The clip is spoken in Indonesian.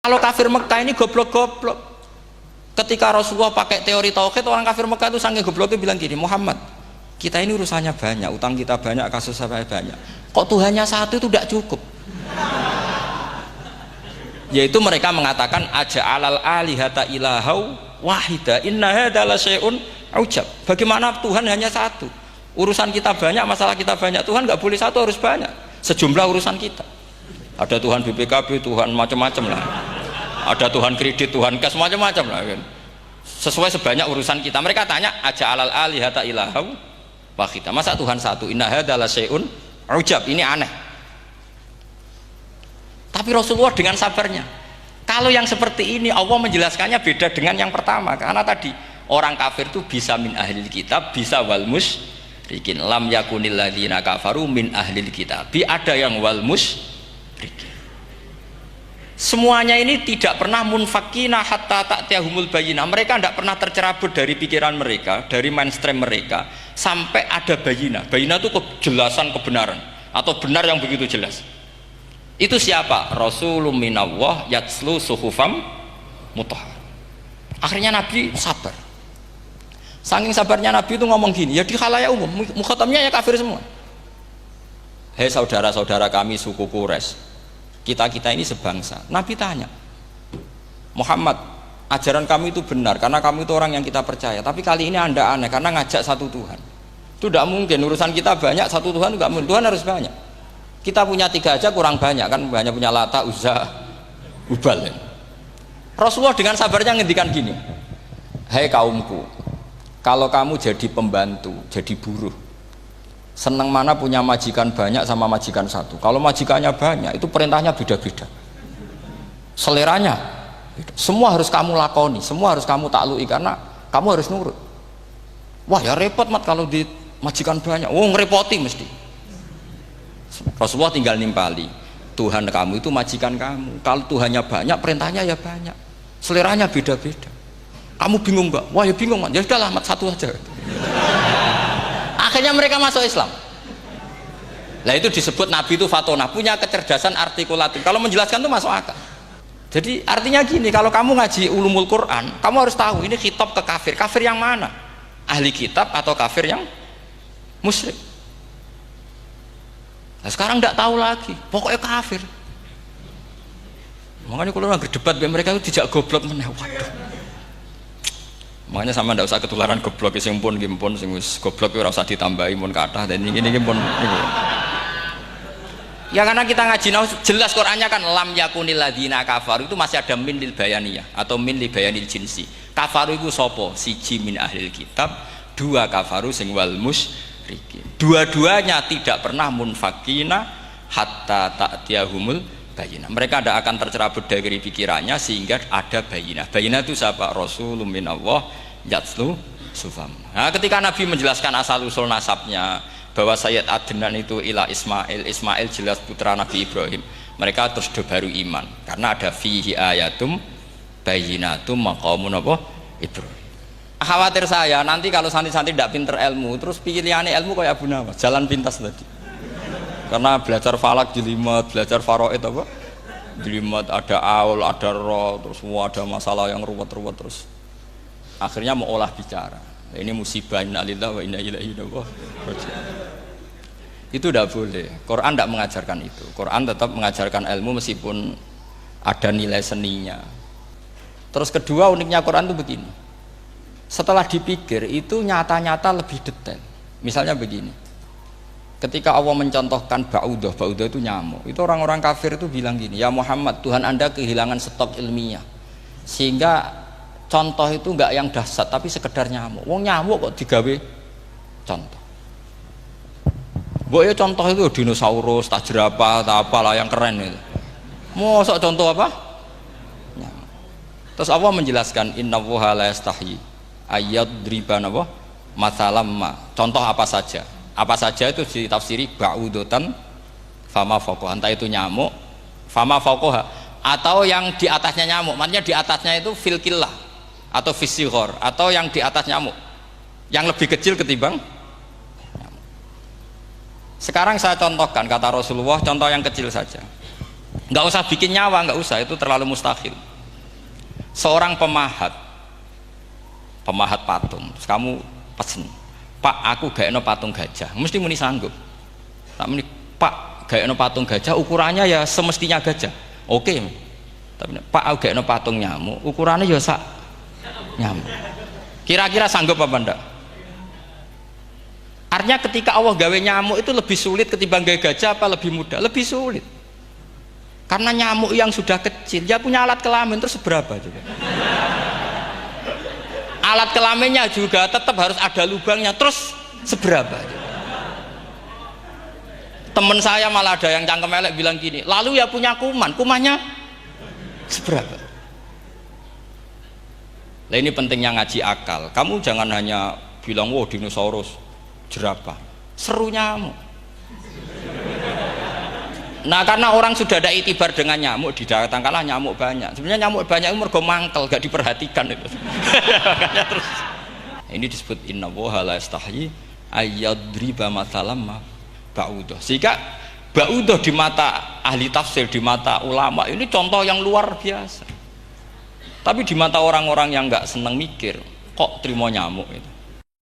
Kalau kafir Mekah ini goblok-goblok. Ketika Rasulullah pakai teori tauhid, orang kafir Mekah itu saking gobloknya bilang gini, Muhammad, kita ini urusannya banyak, utang kita banyak, kasus saya banyak. Kok Tuhannya satu itu tidak cukup? Yaitu mereka mengatakan aja'alal alihata ilahau wahida inna hadza la syai'un ujab. Bagaimana Tuhan hanya satu? Urusan kita banyak, masalah kita banyak. Tuhan nggak boleh satu, harus banyak. Sejumlah urusan kita. Ada Tuhan BPKB, Tuhan macam-macam lah. Ada Tuhan kredit, Tuhan kas, macam-macam lah. Kan? Sesuai sebanyak urusan kita. Mereka tanya aja'alal alihata ilahau wahida. Masa Tuhan satu? Inna hadza la syai'un ujab. Ini aneh. Tapi Rasulullah dengan sabarnya, kalau yang seperti ini Allah menjelaskannya beda dengan yang pertama, karena tadi orang kafir itu bisa min ahlil kitab, bisa wal musyrikin. Lam yakunil ladzina kafaru min ahlil kitab, ada yang wal musyrikin. Semuanya ini tidak pernah munfakina hatta ta'tiyahumul bayyinah. Mereka tidak pernah tercerabut dari pikiran mereka, dari mainstream mereka, sampai ada bayyinah. Bayyinah itu kejelasan kebenaran atau benar yang begitu jelas. Itu siapa? Rasulun minallah yatslu suhufam mutahhar. Akhirnya Nabi sabar. Saking sabarnya Nabi itu ngomong gini, ya di khalayak umum, mukhatamnya ya kafir semua. Hei saudara-saudara kami suku Quraisy, kita ini sebangsa. Nabi tanya, Muhammad, ajaran kami itu benar karena kami itu orang yang kita percaya, tapi kali ini Anda aneh karena ngajak satu Tuhan. Itu tidak mungkin, urusan kita banyak, satu Tuhan juga mungkin. Tuhan harus banyak. Kita punya 3 aja kurang banyak kan, hanya punya Lata, Uzza, Hubal. Rasulullah dengan sabarnya ngendikan gini, hei kaumku, kalau kamu jadi pembantu, jadi buruh, senang mana punya majikan banyak sama majikan satu. Kalau majikannya banyak, itu perintahnya beda-beda, seleranya beda. Semua harus kamu lakoni, semua harus kamu taklui karena kamu harus nurut. Wah ya repot mat kalau di majikan banyak, oh ngerepoti mesti. Rasulullah tinggal nimpali, Tuhan kamu itu majikan kamu. Kalau Tuhannya banyak, perintahnya ya banyak, seleranya beda-beda. Kamu bingung nggak? Wah ya bingung, ya sudahlah mat satu aja. Akhirnya mereka masuk Islam. Nah itu disebut Nabi itu fatona, punya kecerdasan artikulatif. Kalau menjelaskan itu masuk akal. Jadi artinya gini, kalau kamu ngaji ulumul Quran, kamu harus tahu ini khitab ke kafir. Kafir yang mana? Ahli kitab atau kafir yang musyrik? Nah, sekarang tidak tahu lagi, pokoknya kafir. Makanya kalau orang berdebat mereka itu tidak goblok meneh. Waduh. Makanya sama tidak usah ketularan goblok, sing pun gimpun sing wis goblok ora usah ditambahi mun kathah dan ini pun. Ya karena kita ngaji jelas Qur'annya kan lam yakunil ladzina kafaru, itu masih ada min lil bayaniyah atau min li bayanil jinsi. Kafaru itu sapa? Siji min ahlil kitab, 2 kafaru sing wal musyrikin. Dua-duanya tidak pernah munfakina hatta ta'tiyahumul bayyinah. Mereka tidak akan tercerabut dari pikirannya sehingga ada bayyinah. Bayyinah itu siapa? Rasulun minallah yatslu sufam. Nah, ketika Nabi menjelaskan asal usul nasabnya bahwa Sayyid Adnan itu ila Ismail, Ismail jelas putra Nabi Ibrahim, mereka terus baru iman karena ada fihi ayatum bayyinatum maqamun apa? Ibrahim. Khawatir saya nanti kalau santri-santri tidak pinter ilmu, terus pilihannya ilmu kayak Abu Nawas, jalan pintas tadi. Karena belajar falak jelimet, belajar faraid apa? Jelimet, ada aul, ada roh, terus semua ada masalah yang ruwet-ruwet terus. Akhirnya mau olah bicara. Ini musibah inna lillahi wa inna ilaihi raji'un. Itu tidak boleh. Quran tidak mengajarkan itu. Quran tetap mengajarkan ilmu meskipun ada nilai seninya. Terus kedua uniknya Quran itu begini. Setelah dipikir itu nyata-nyata lebih detail. Misalnya begini, ketika Allah mencontohkan ba'udah itu nyamuk, itu orang-orang kafir itu bilang gini, ya Muhammad, Tuhan Anda kehilangan stok ilmiah sehingga contoh itu enggak yang dahsyat tapi sekedar nyamuk. Wong nyamuk kok digawe contoh. Mbok ya contoh itu dinosaurus, tak jerapah, tak apalah yang keren itu. Mosok contoh apa? Nyamuk. Terus Allah menjelaskan innallaha la yastahyi ayat driban apa masalam ma, contoh apa saja itu ditafsiri ba'udotan fama faqoha, entah itu nyamuk fama faqoha atau yang di atasnya nyamuk, maksudnya di atasnya itu filkillah atau fisihor atau yang di atas nyamuk yang lebih kecil ketimbang nyamuk. Sekarang saya contohkan kata Rasulullah, contoh yang kecil saja. Nggak usah bikin nyawa, nggak usah, itu terlalu mustahil. Seorang pemahat patung, terus kamu pesen, Pak, aku gaekno patung gajah, mesti muni sanggup. Tak muni, Pak, gaekno patung gajah, ukurannya ya semestinya gajah, oke. Tapi Pak, aku gaekno patung nyamuk, ukurannya ya sak nyamuk. Kira-kira sanggup apa enggak? Artinya ketika Allah gawe nyamuk itu lebih sulit ketimbang gawe gajah, apa lebih mudah? Lebih sulit. Karena nyamuk yang sudah kecil, dia punya alat kelamin terus seberapa juga? Alat kelaminnya juga tetap harus ada lubangnya, terus seberapa? Temen saya malah ada yang cangkem elek bilang gini, lalu ya punya kumannya seberapa? Nah ini pentingnya ngaji akal. Kamu jangan hanya bilang, wow dinosaurus, jerapah, seru nyamuk. Nah karena orang sudah ada itibar dengan nyamuk, didatang kalah nyamuk banyak. Sebenarnya nyamuk banyak itu mergo mangkel, gak diperhatikan itu. Makanya terus. Ini disebut inna woha la yastahyi ayyadriba mathalam ba'udah. Sehingga ba'udah di mata ahli tafsir, di mata ulama ini contoh yang luar biasa. Tapi di mata orang-orang yang nggak seneng mikir, kok terima nyamuk itu.